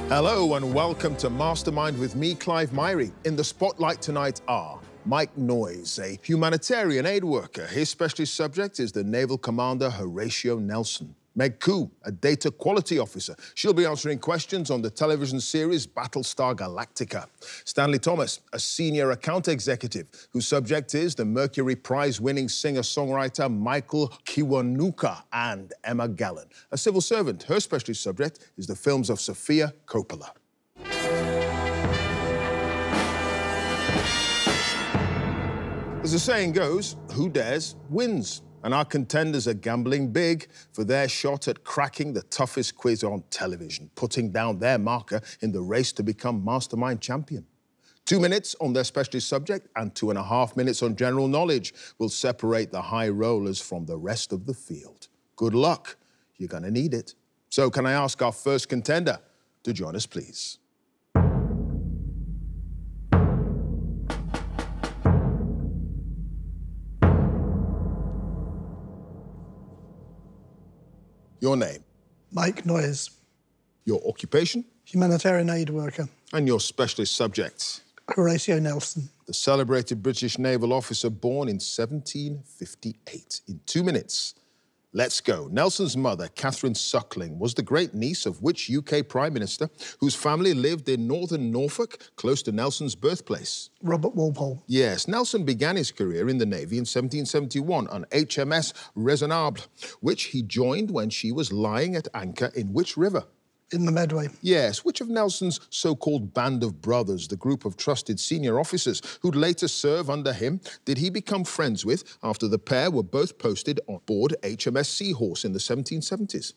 Hello and welcome to Mastermind with me, Clive Myrie. In the spotlight tonight are Mike Noyes, a humanitarian aid worker. His specialist subject is the naval commander Horatio Nelson. Meg Koo, a data quality officer. She'll be answering questions on the television series Battlestar Galactica. Stanley Thomas, a senior account executive, whose subject is the Mercury Prize-winning singer-songwriter Michael Kiwanuka. And Emma Gallen, a civil servant. Her specialist subject is the films of Sofia Coppola. As the saying goes, who dares wins. And our contenders are gambling big for their shot at cracking the toughest quiz on television, putting down their marker in the race to become Mastermind champion. 2 minutes on their specialist subject and 2.5 minutes on general knowledge will separate the high rollers from the rest of the field. Good luck. You're going to need it. So can I ask our first contender to join us, please? Your name? Mike Noyes. Your occupation? Humanitarian aid worker. And your specialist subject? Horatio Nelson. The celebrated British naval officer born in 1758. In 2 minutes, let's go. Nelson's mother, Catherine Suckling, was the great-niece of which UK Prime Minister, whose family lived in northern Norfolk, close to Nelson's birthplace? Robert Walpole. Yes, Nelson began his career in the Navy in 1771 on HMS Raisonnable, which he joined when she was lying at anchor in which river? In the Medway. Yes, which of Nelson's so-called band of brothers, the group of trusted senior officers who'd later serve under him, did he become friends with after the pair were both posted on board HMS Seahorse in the 1770s?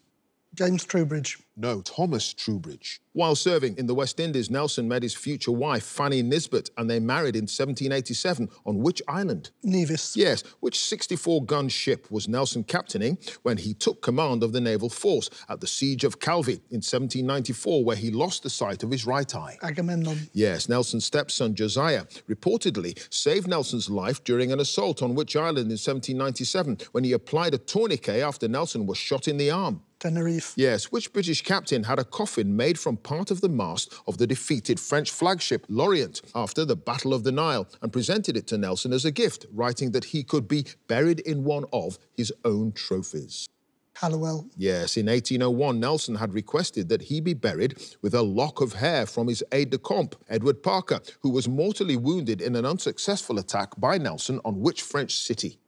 James Trowbridge. No, Thomas Trowbridge. While serving in the West Indies, Nelson met his future wife, Fanny Nisbet, and they married in 1787 on which island? Nevis. Yes, which 64-gun ship was Nelson captaining when he took command of the naval force at the Siege of Calvi in 1794, where he lost the sight of his right eye? Agamemnon. Yes, Nelson's stepson, Josiah, reportedly saved Nelson's life during an assault on which island in 1797 when he applied a tourniquet after Nelson was shot in the arm? Tenerife. Yes, which British captain had a coffin made from part of the mast of the defeated French flagship L'Orient after the Battle of the Nile and presented it to Nelson as a gift, writing that he could be buried in one of his own trophies? Hallowell. Yes, in 1801, Nelson had requested that he be buried with a lock of hair from his aide-de-camp, Edward Parker, who was mortally wounded in an unsuccessful attack by Nelson on which French city?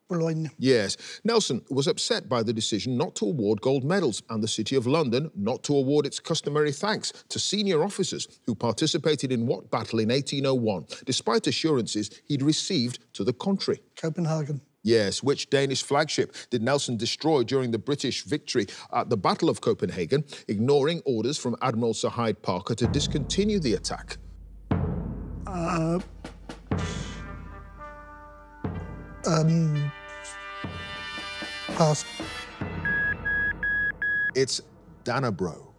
Boulogne. Yes. Nelson was upset by the decision not to award gold medals and the City of London not to award its customary thanks to senior officers who participated in what battle in 1801, despite assurances he'd received to the contrary? Copenhagen. Yes, which Danish flagship did Nelson destroy during the British victory at the Battle of Copenhagen, ignoring orders from Admiral Sir Hyde Parker to discontinue the attack? Pass. It's Danabro.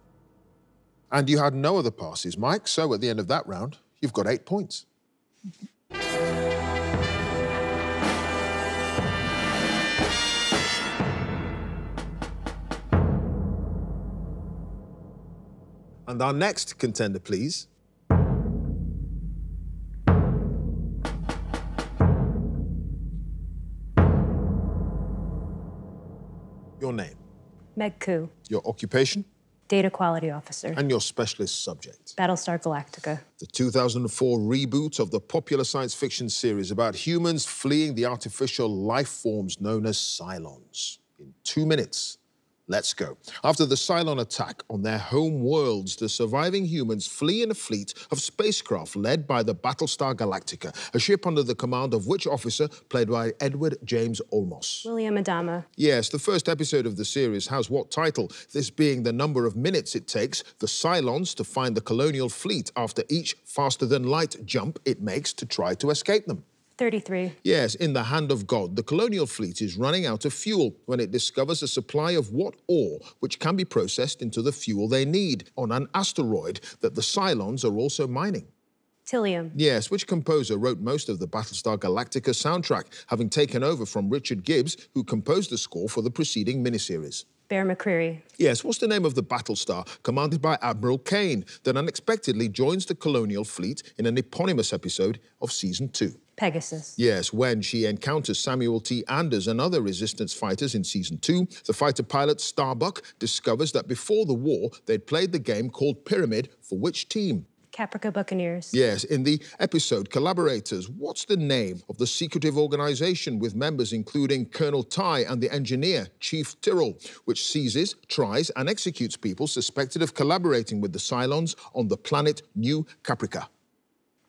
And you had no other passes, Mike, so at the end of that round, you've got 8 points. And our next contender, please. Your name? Meg Koo. Your occupation? Data quality officer. And your specialist subject? Battlestar Galactica. The 2004 reboot of the popular science fiction series about humans fleeing the artificial life forms known as Cylons. In 2 minutes, let's go. After the Cylon attack on their home worlds, the surviving humans flee in a fleet of spacecraft led by the Battlestar Galactica, a ship under the command of which officer, played by Edward James Olmos? William Adama. Yes, the first episode of the series has what title? This being the number of minutes it takes the Cylons to find the colonial fleet after each faster-than-light jump it makes to try to escape them. 33. Yes, in the hand of God, the colonial fleet is running out of fuel when it discovers a supply of what ore which can be processed into the fuel they need on an asteroid that the Cylons are also mining. Tillium. Yes, which composer wrote most of the Battlestar Galactica soundtrack, having taken over from Richard Gibbs, who composed the score for the preceding miniseries? Bear McCreary. Yes, what's the name of the Battlestar commanded by Admiral Kane that unexpectedly joins the colonial fleet in an eponymous episode of Season 2? Pegasus. Yes, when she encounters Samuel T. Anders and other resistance fighters in Season 2, the fighter pilot Starbuck discovers that before the war, they'd played the game called Pyramid for which team? Caprica Buccaneers. Yes, in the episode Collaborators, what's the name of the secretive organization with members including Colonel Ty and the engineer, Chief Tyrrell, which seizes, tries and executes people suspected of collaborating with the Cylons on the planet New Caprica?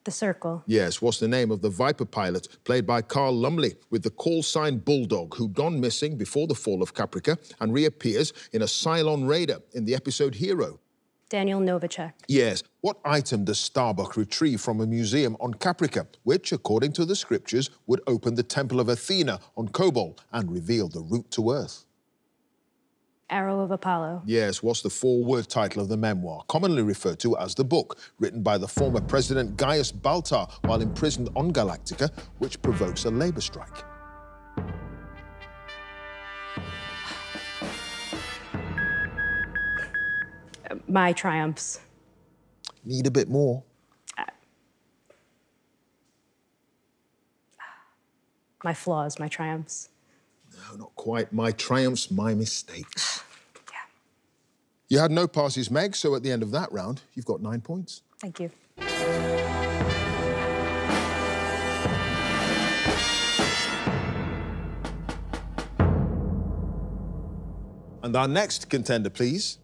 The Circle. Yes, what's the name of the Viper pilot, played by Carl Lumley, with the call sign Bulldog, who'd gone missing before the fall of Caprica and reappears in a Cylon raider in the episode Hero? Daniel Novacek. Yes. What item does Starbuck retrieve from a museum on Caprica, which, according to the scriptures, would open the Temple of Athena on Kobol and reveal the route to Earth? Arrow of Apollo. Yes, what's the four-word title of the memoir, commonly referred to as the book, written by the former President Gaius Baltar while imprisoned on Galactica, which provokes a labor strike? My Triumphs. Need a bit more. My Flaws, My Triumphs. No, not quite. My Triumphs, My Mistakes. Yeah. You had no passes, Meg, so at the end of that round, you've got 9 points. Thank you. And our next contender, please.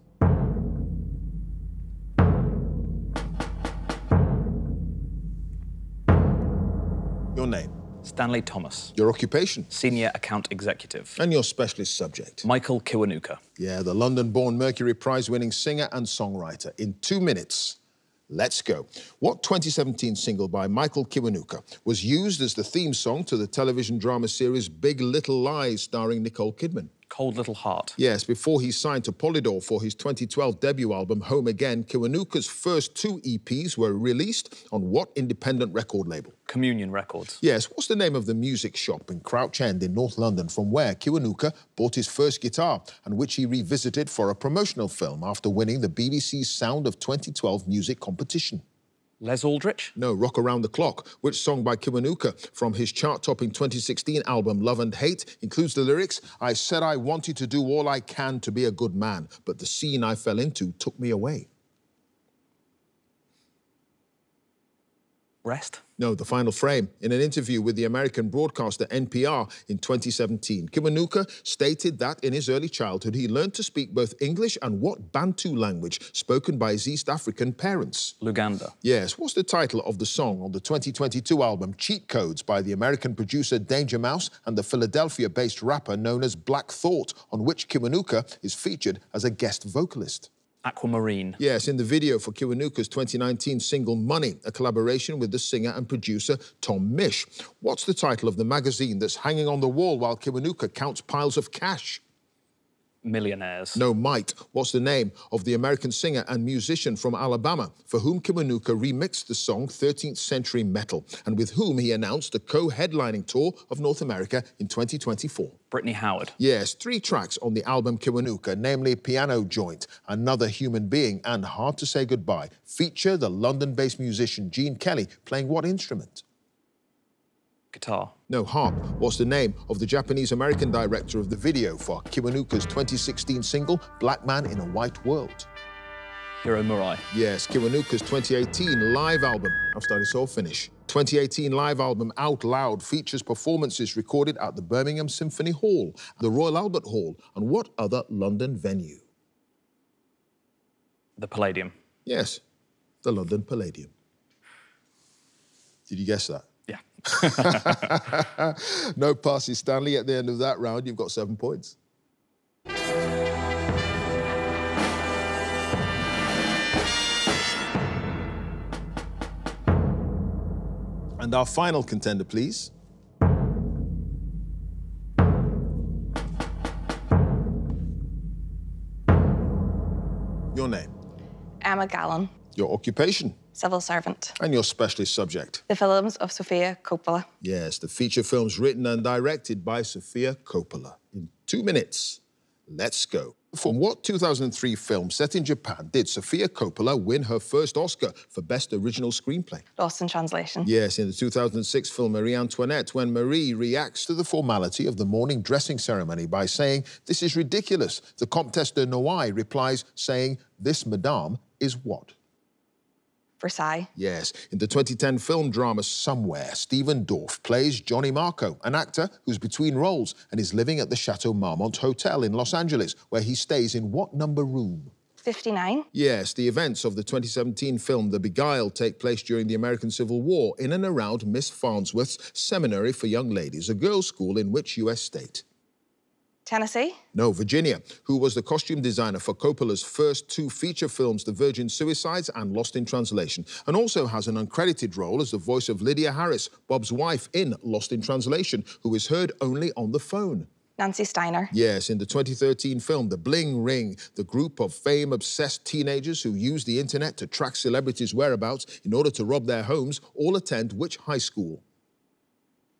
Your name. Stanley Thomas. Your occupation. Senior Account Executive. And your specialist subject. Michael Kiwanuka. Yeah, the London-born Mercury Prize-winning singer and songwriter. In 2 minutes, let's go. What 2017 single by Michael Kiwanuka was used as the theme song to the television drama series Big Little Lies starring Nicole Kidman? Cold Little Heart. Yes, before he signed to Polydor for his 2012 debut album, Home Again, Kiwanuka's first 2 EPs were released on what independent record label? Communion Records. Yes, what's the name of the music shop in Crouch End in North London from where Kiwanuka bought his first guitar and which he revisited for a promotional film after winning the BBC's Sound of 2012 music competition? Les Aldrich? No, Rock Around the Clock, which song by Kiwanuka from his chart-topping 2016 album Love and Hate includes the lyrics, I said I wanted to do all I can to be a good man, but the scene I fell into took me away. Rest? No, The Final Frame. In an interview with the American broadcaster NPR in 2017, Kiwanuka stated that in his early childhood he learned to speak both English and what Bantu language spoken by his East African parents? Luganda. Yes, what's the title of the song on the 2022 album Cheat Codes by the American producer Danger Mouse and the Philadelphia-based rapper known as Black Thought, on which Kiwanuka is featured as a guest vocalist? Aquamarine. Yes, in the video for Kiwanuka's 2019 single Money, a collaboration with the singer and producer Tom Misch. What's the title of the magazine that's hanging on the wall while Kiwanuka counts piles of cash? Millionaires. No, Might. What's the name of the American singer and musician from Alabama for whom Kiwanuka remixed the song 13th Century Metal and with whom he announced a co-headlining tour of North America in 2024? Brittany Howard. Yes, 3 tracks on the album Kiwanuka, namely Piano Joint, Another Human Being and Hard to Say Goodbye, feature the London-based musician Gene Kelly playing what instrument? Guitar. No, harp. What's the name of the Japanese-American director of the video for Kiwanuka's 2016 single Black Man in a White World? Hiro Murai. Yes, Kiwanuka's 2018 live album, I've started so I'll finish. 2018 live album Out Loud features performances recorded at the Birmingham Symphony Hall, the Royal Albert Hall, and what other London venue? The Palladium. Yes, the London Palladium. Did you guess that? Yeah. No passes, Stanley. At the end of that round, you've got 7 points. And our final contender, please. Your name. Emma Gallen. Your occupation. Civil servant. And your specialist subject. The films of Sofia Coppola. Yes, the feature films written and directed by Sofia Coppola. In 2 minutes, let's go. For what 2003 film set in Japan did Sofia Coppola win her first Oscar for Best Original Screenplay? Lost in Translation. Yes, in the 2006 film Marie Antoinette, when Marie reacts to the formality of the morning dressing ceremony by saying, "This is ridiculous," the Comtesse de Noailles replies, saying, "This, madame, is what?" Versailles. Yes, in the 2010 film drama Somewhere, Stephen Dorff plays Johnny Marco, an actor who's between roles and is living at the Chateau Marmont Hotel in Los Angeles, where he stays in what number room? 59. Yes, the events of the 2017 film The Beguiled take place during the American Civil War in and around Miss Farnsworth's Seminary for Young Ladies, a girls' school in which U.S. state? Tennessee. No, Virginia, who was the costume designer for Coppola's first two feature films, The Virgin Suicides and Lost in Translation, and also has an uncredited role as the voice of Lydia Harris, Bob's wife in Lost in Translation, who is heard only on the phone. Nancy Steiner. Yes, in the 2013 film The Bling Ring, the group of fame-obsessed teenagers who use the internet to track celebrities' whereabouts in order to rob their homes all attend which high school?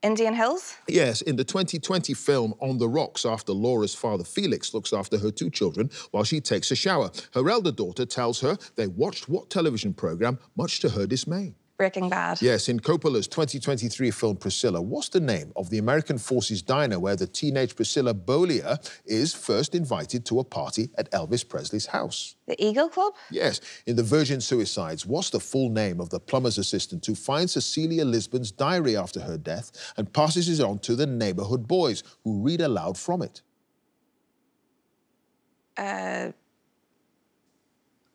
Indian Hills. Yes, in the 2020 film On the Rocks, after Laura's father Felix looks after her two children while she takes a shower, her elder daughter tells her they watched what television program, much to her dismay? Breaking Bad. Yes, in Coppola's 2023 film Priscilla, what's the name of the American Forces diner where the teenage Priscilla Beaulieu is first invited to a party at Elvis Presley's house? The Eagle Club. Yes, in The Virgin Suicides, what's the full name of the plumber's assistant who finds Cecilia Lisbon's diary after her death and passes it on to the neighborhood boys who read aloud from it?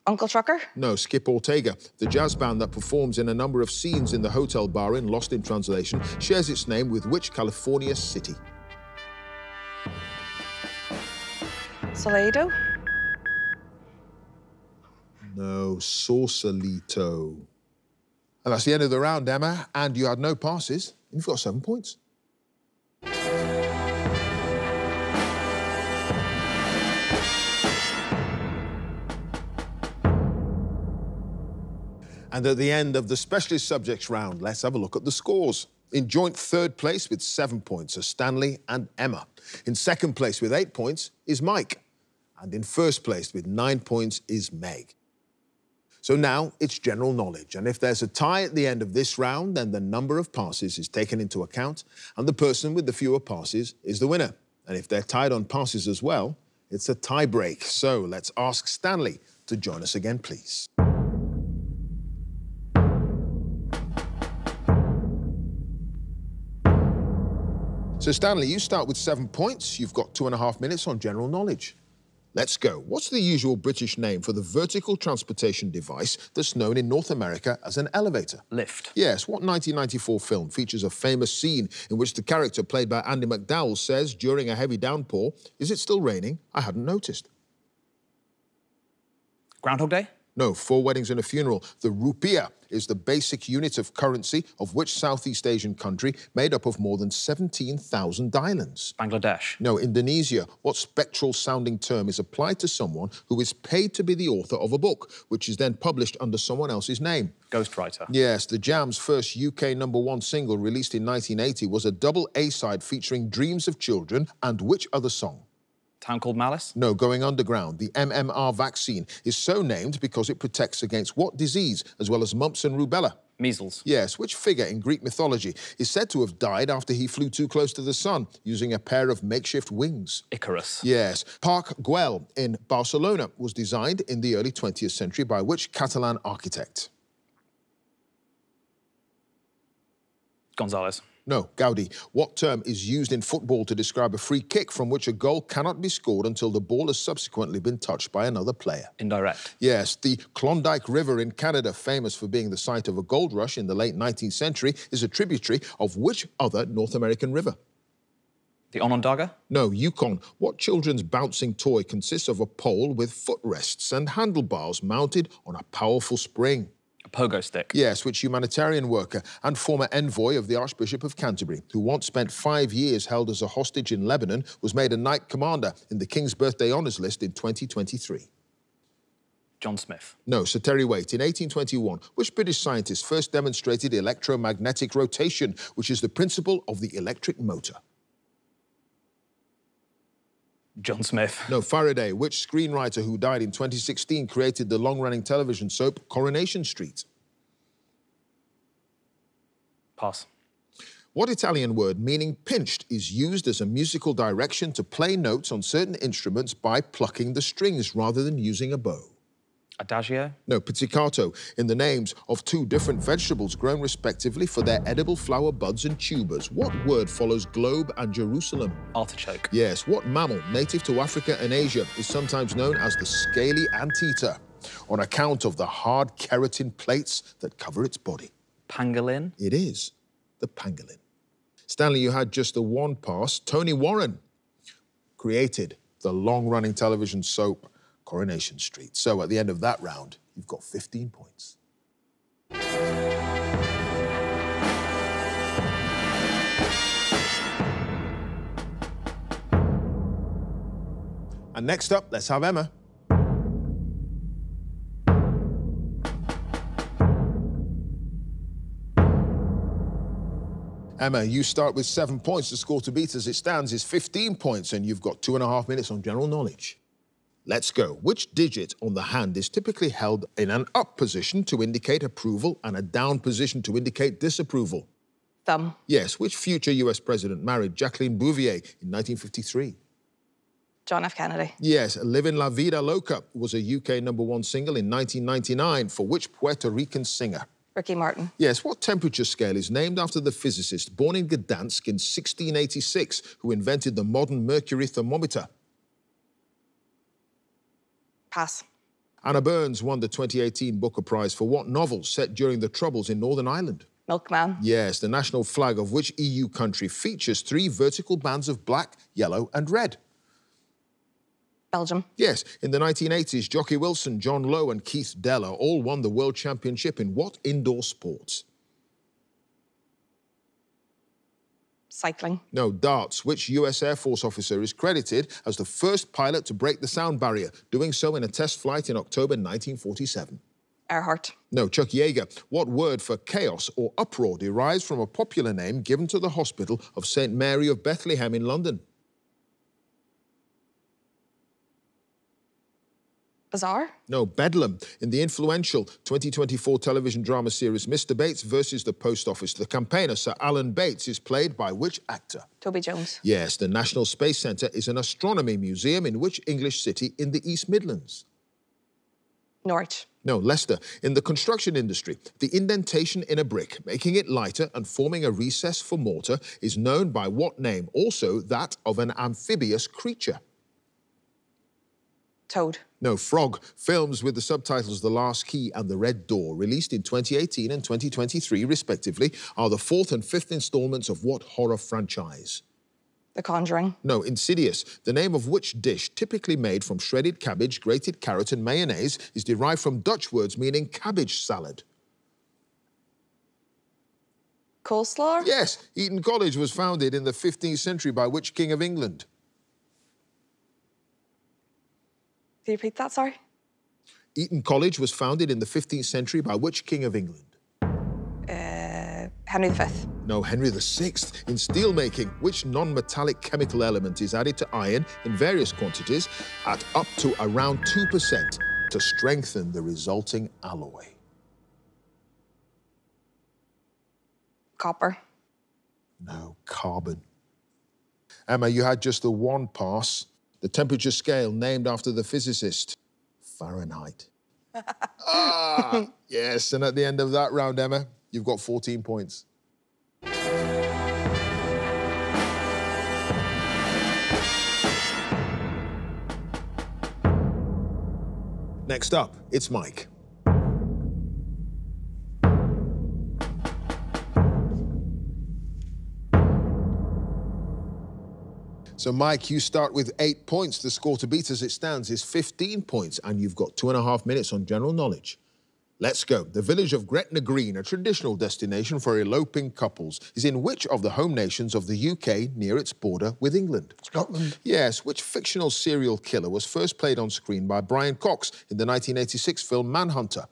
Uncle Trucker. No, Skip Ortega. The jazz band that performs in a number of scenes in the hotel bar in Lost in Translation shares its name with which California city? Salado. No, Sausalito. And that's the end of the round, Emma, and you had no passes. You've got 7 points. And at the end of the specialist subjects round, let's have a look at the scores. In joint third place with 7 points are Stanley and Emma. In second place with 8 points is Mike. And in first place with 9 points is Meg. So now it's general knowledge. And if there's a tie at the end of this round, then the number of passes is taken into account, and the person with the fewer passes is the winner. And if they're tied on passes as well, it's a tie break. So let's ask Stanley to join us again, please. So, Stanley, you start with 7 points. You've got 2.5 minutes on general knowledge. Let's go. What's the usual British name for the vertical transportation device that's known in North America as an elevator? Lift. Yes. What 1994 film features a famous scene in which the character played by Andy McDowell says during a heavy downpour, "Is it still raining? I hadn't noticed." Groundhog Day? No, 4 Weddings and a Funeral. The rupiah is the basic unit of currency of which Southeast Asian country made up of more than 17,000 islands? Bangladesh. No, Indonesia. What spectral-sounding term is applied to someone who is paid to be the author of a book, which is then published under someone else's name? Ghostwriter. Yes, the Jam's first UK #1 single, released in 1980, was a double A-side featuring Dreams of Children and which other song? Town Called Malice? No, Going Underground. The MMR vaccine is so named because it protects against what disease, as well as mumps and rubella? Measles. Yes, which figure in Greek mythology is said to have died after he flew too close to the sun using a pair of makeshift wings? Icarus. Yes. Parc Güell in Barcelona was designed in the early 20th century by which Catalan architect? Gonzalez. No, Gaudi. What term is used in football to describe a free kick from which a goal cannot be scored until the ball has subsequently been touched by another player? Indirect. Yes, the Klondike River in Canada, famous for being the site of a gold rush in the late 19th century, is a tributary of which other North American river? The Onondaga? No, Yukon. What children's bouncing toy consists of a pole with footrests and handlebars mounted on a powerful spring? A pogo stick. Yes, which humanitarian worker and former envoy of the Archbishop of Canterbury, who once spent 5 years held as a hostage in Lebanon, was made a Knight Commander in the King's Birthday Honours List in 2023? John Smith. No, Sir Terry Waite. In 1821, which British scientist first demonstrated electromagnetic rotation, which is the principle of the electric motor? John Smith. No, Faraday. Which screenwriter who died in 2016 created the long-running television soap Coronation Street? Pass. What Italian word meaning pinched is used as a musical direction to play notes on certain instruments by plucking the strings rather than using a bow? Adagio. No, pizzicato, in the names of two different vegetables grown respectively for their edible flower buds and tubers. What word follows globe and Jerusalem? Artichoke. Yes, what mammal native to Africa and Asia is sometimes known as the scaly anteater on account of the hard keratin plates that cover its body? Pangolin. It is the pangolin. Stanley, you had just the one pass. Tony Warren created the long-running television soap Coronation Street. So at the end of that round, you've got 15 points. And next up, let's have Emma. Emma, you start with 7 points. The score to beat as it stands is 15 points, and you've got 2.5 minutes on general knowledge. Let's go. Which digit on the hand is typically held in an up position to indicate approval and a down position to indicate disapproval? Thumb. Yes. Which future US president married Jacqueline Bouvier in 1953? John F. Kennedy. Yes. Livin' La Vida Loca was a UK #1 single in 1999 for which Puerto Rican singer? Ricky Martin. Yes. What temperature scale is named after the physicist born in Gdansk in 1686 who invented the modern mercury thermometer? Pass. Anna Burns won the 2018 Booker Prize for what novel set during the Troubles in Northern Ireland? Milkman. Yes, the national flag of which EU country features 3 vertical bands of black, yellow and red? Belgium. Yes, in the 1980s, Jockey Wilson, John Lowe and Keith Deller all won the World Championship in what indoor sports? Cycling. No, darts. Which US Air Force officer is credited as the first pilot to break the sound barrier, doing so in a test flight in October 1947? Earhart. No, Chuck Yeager. What word for chaos or uproar derives from a popular name given to the hospital of St. Mary of Bethlehem in London? Bizarre. No, Bedlam. In the influential 2024 television drama series Mr. Bates versus the Post Office, the campaigner Sir Alan Bates is played by which actor? Toby Jones. Yes, the National Space Centre is an astronomy museum in which English city in the East Midlands? Norwich. No, Leicester. In the construction industry, the indentation in a brick, making it lighter and forming a recess for mortar, is known by what name? Also that of an amphibious creature? Toad. No, Frog. Films with the subtitles The Last Key and The Red Door, released in 2018 and 2023, respectively, are the 4th and 5th installments of what horror franchise? The Conjuring. No, Insidious. The name of which dish, typically made from shredded cabbage, grated carrot and mayonnaise, is derived from Dutch words meaning cabbage salad? Coleslaw? Yes, Eton College was founded in the 15th century by which king of England? Can you repeat that, sorry? Eton College was founded in the 15th century by which king of England? Henry V. No, Henry VI. In steelmaking, which non-metallic chemical element is added to iron in various quantities at up to around 2% to strengthen the resulting alloy? Copper. No, carbon. Emma, you had just the one pass. The temperature scale named after the physicist, Fahrenheit. Yes, and at the end of that round, Emma, you've got 14 points. Next up, it's Mike. So, Mike, you start with 8 points. The score to beat as it stands is 15 points, and you've got 2.5 minutes on general knowledge. Let's go. The village of Gretna Green, a traditional destination for eloping couples, is in which of the home nations of the UK near its border with England? Scotland. Yes. Which fictional serial killer was first played on screen by Brian Cox in the 1986 film Manhunter?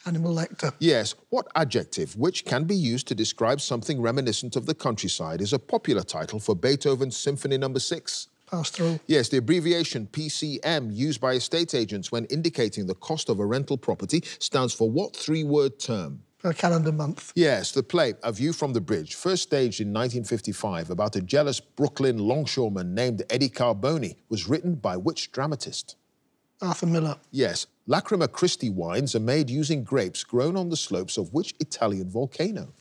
Hannibal Lecter. Yes. What adjective, which can be used to describe something reminiscent of the countryside, is a popular title for Beethoven's Symphony No. 6? Pass-through. Yes, the abbreviation PCM used by estate agents when indicating the cost of a rental property stands for what three-word term? Per calendar month. Yes, the play A View from the Bridge, first staged in 1955 about a jealous Brooklyn longshoreman named Eddie Carboni, was written by which dramatist? Arthur Miller. Yes, Lacrima Christi wines are made using grapes grown on the slopes of which Italian volcano?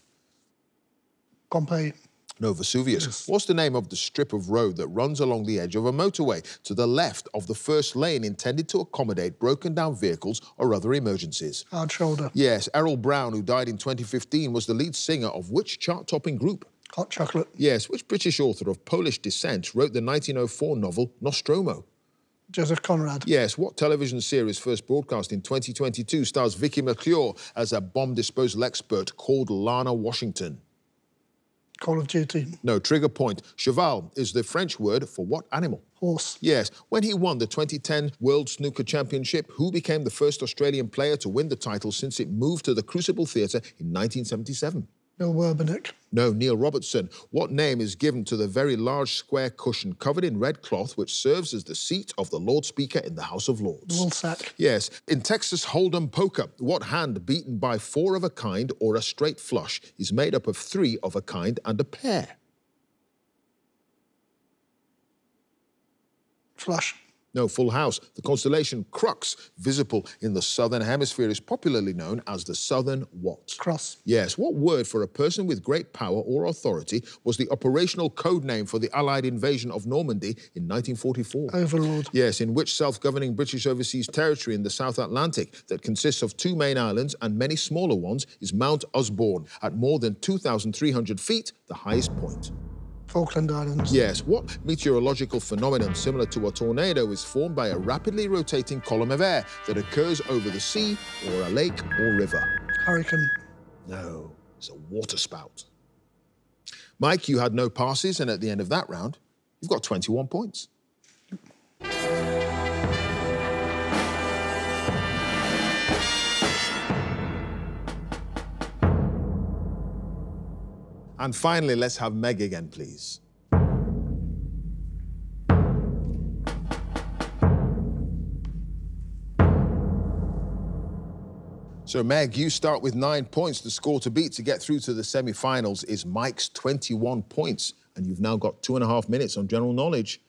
Pompeii. No, Vesuvius. Yes. What's the name of the strip of road that runs along the edge of a motorway to the left of the first lane intended to accommodate broken-down vehicles or other emergencies? Hard shoulder. Yes, Errol Brown, who died in 2015, was the lead singer of which chart-topping group? Hot chocolate. Yes, which British author of Polish descent wrote the 1904 novel Nostromo? Joseph Conrad. Yes, what television series first broadcast in 2022 stars Vicky McClure as a bomb disposal expert called Lana Washington? Call of Duty. No, trigger point. Cheval is the French word for what animal? Horse. Yes, when he won the 2010 World Snooker Championship, who became the first Australian player to win the title since it moved to the Crucible Theatre in 1977? Bill Werbeniuk. No, Neil Robertson. What name is given to the very large square cushion covered in red cloth which serves as the seat of the Lord Speaker in the House of Lords? Woolsack. Yes. In Texas Hold'em poker, what hand beaten by four of a kind or a straight flush is made up of three of a kind and a pair? Flush. No, full house. The constellation Crux, visible in the southern hemisphere, is popularly known as the Southern what? Cross. Yes, what word for a person with great power or authority was the operational code name for the Allied invasion of Normandy in 1944? Overlord. Yes, in which self-governing British overseas territory in the South Atlantic that consists of two main islands and many smaller ones is Mount Usborne, at more than 2,300 feet, the highest point? Falkland Islands. Yes, what meteorological phenomenon similar to a tornado is formed by a rapidly rotating column of air that occurs over the sea or a lake or river? Hurricane. No, it's a waterspout. Mike, you had no passes, and at the end of that round, you've got 21 points. And finally, let's have Meg again, please. So, Meg, you start with 9 points. The score to beat to get through to the semi-finals is Mike's 21 points. And you've now got 2.5 minutes on general knowledge.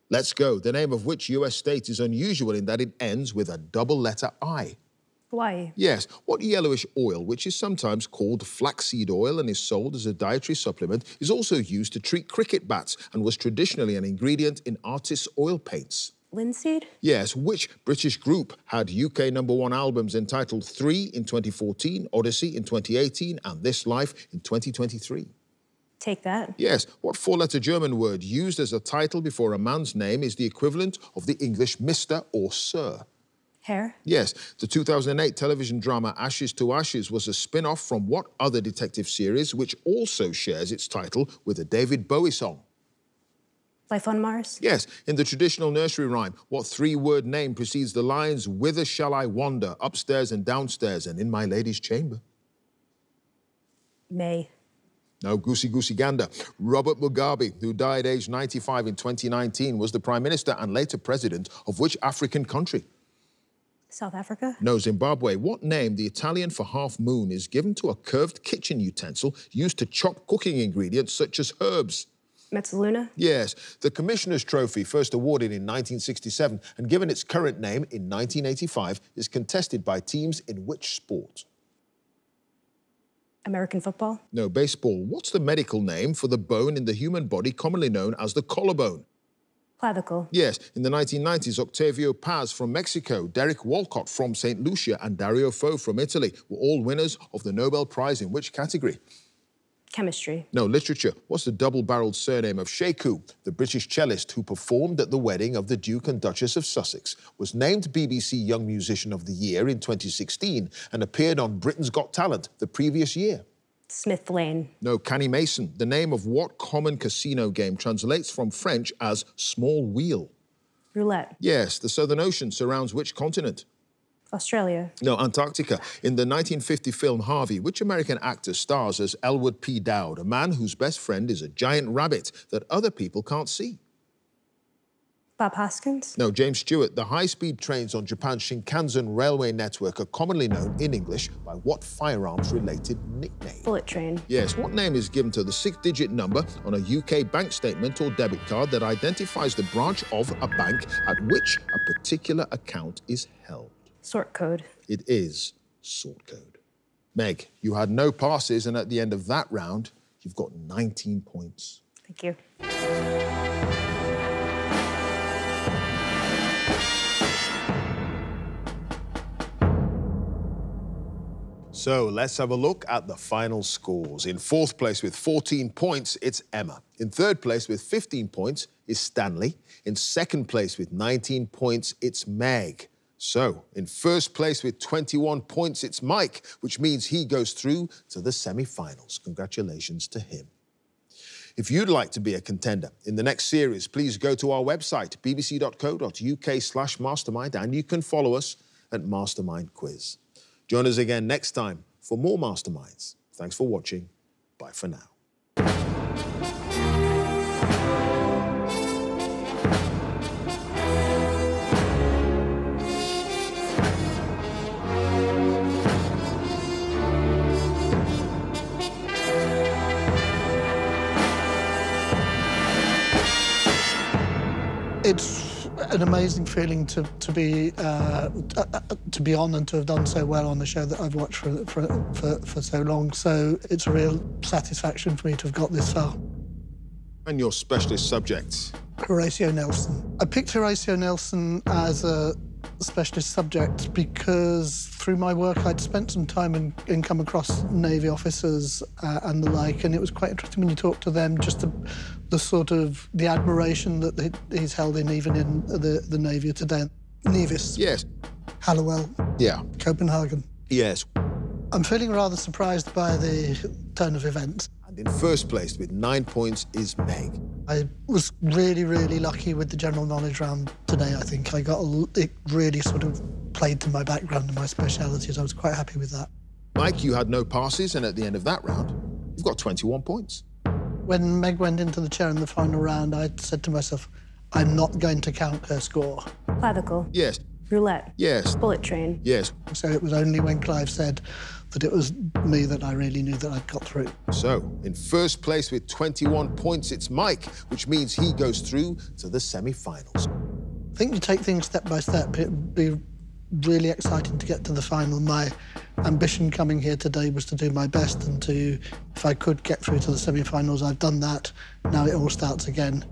Let's go. The name of which US state is unusual in that it ends with a double letter I? Hawaii. Yes. What yellowish oil, which is sometimes called flaxseed oil and is sold as a dietary supplement, is also used to treat cricket bats and was traditionally an ingredient in artists' oil paints? Linseed? Yes. Which British group had UK #1 albums entitled 3 in 2014, Odyssey in 2018, and This Life in 2023? Take that. Yes. What four-letter German word used as a title before a man's name is the equivalent of the English Mr. or Sir? Hair? Yes, the 2008 television drama Ashes to Ashes was a spin-off from what other detective series which also shares its title with a David Bowie song? Life on Mars? Yes, in the traditional nursery rhyme, what three-word name precedes the lines, whither shall I wander, upstairs and downstairs and in my lady's chamber? May. No, goosey gander. Robert Mugabe, who died aged 95 in 2019, was the Prime Minister and later President of which African country? South Africa? No, Zimbabwe. What name, the Italian for half moon, is given to a curved kitchen utensil used to chop cooking ingredients such as herbs? Mezzaluna? Yes. The Commissioner's Trophy, first awarded in 1967 and given its current name in 1985, is contested by teams in which sport? American football? No, baseball. What's the medical name for the bone in the human body commonly known as the collarbone? Clavicle? Yes, in the 1990s, Octavio Paz from Mexico, Derek Walcott from St. Lucia, and Dario Fo from Italy were all winners of the Nobel Prize in which category? Chemistry? No, literature. What's the double-barreled surname of Sheku, the British cellist who performed at the wedding of the Duke and Duchess of Sussex, was named BBC Young Musician of the Year in 2016 and appeared on Britain's Got Talent the previous year? Smith Lane? No, Canny Mason. The name of what common casino game translates from French as small wheel? Roulette? Yes, the Southern Ocean surrounds which continent? Australia? No, Antarctica. In the 1950 film Harvey, which American actor stars as Elwood P. Dowd, a man whose best friend is a giant rabbit that other people can't see? Bob Hoskins. No, James Stewart. The high-speed trains on Japan's Shinkansen railway network are commonly known in English by what firearms-related nickname? Bullet train. Yes, what name is given to the 6-digit number on a UK bank statement or debit card that identifies the branch of a bank at which a particular account is held? Sort code. It is sort code. Meg, you had no passes, and at the end of that round, you've got 19 points. Thank you. So let's have a look at the final scores. In fourth place with 14 points, it's Emma. In third place with 15 points is Stanley. In second place with 19 points, it's Meg. So in first place with 21 points, it's Mike, which means he goes through to the semi-finals. Congratulations to him. If you'd like to be a contender in the next series, please go to our website, bbc.co.uk/mastermind, and you can follow us at Mastermind Quiz. Join us again next time for more Masterminds. Thanks for watching. Bye for now. It's an amazing feeling to be on and to have done so well on the show that I've watched for so long. So it's a real satisfaction for me to have got this far. And your specialist subjects? Horatio Nelson. I picked Horatio Nelson as a specialist subject because through my work I'd spent some time and come across Navy officers and the like, and it was quite interesting when you talk to them, just the sort of the admiration that he's held in even in the Navy today. Nevis. Yes. Hallowell. Yeah. Copenhagen. Yes. I'm feeling rather surprised by the turn of events. And in first place with 9 points is Meg. I was really, really lucky with the general knowledge round today, I think. It really sort of played to my background and my specialities. I was quite happy with that. Mike, you had no passes, and at the end of that round, you've got 21 points. When Meg went into the chair in the final round, I said to myself, I'm not going to count her score. Clavicle. Yes. Roulette. Yes. Bullet train. Yes. So it was only when Clive said that it was me that I really knew that I'd got through. So, in first place with 21 points, it's Mike, which means he goes through to the semi-finals. I think you take things step by step. It'd be really exciting to get to the final. My ambition coming here today was to do my best and to, if I could get through to the semi-finals, I've done that. Now it all starts again.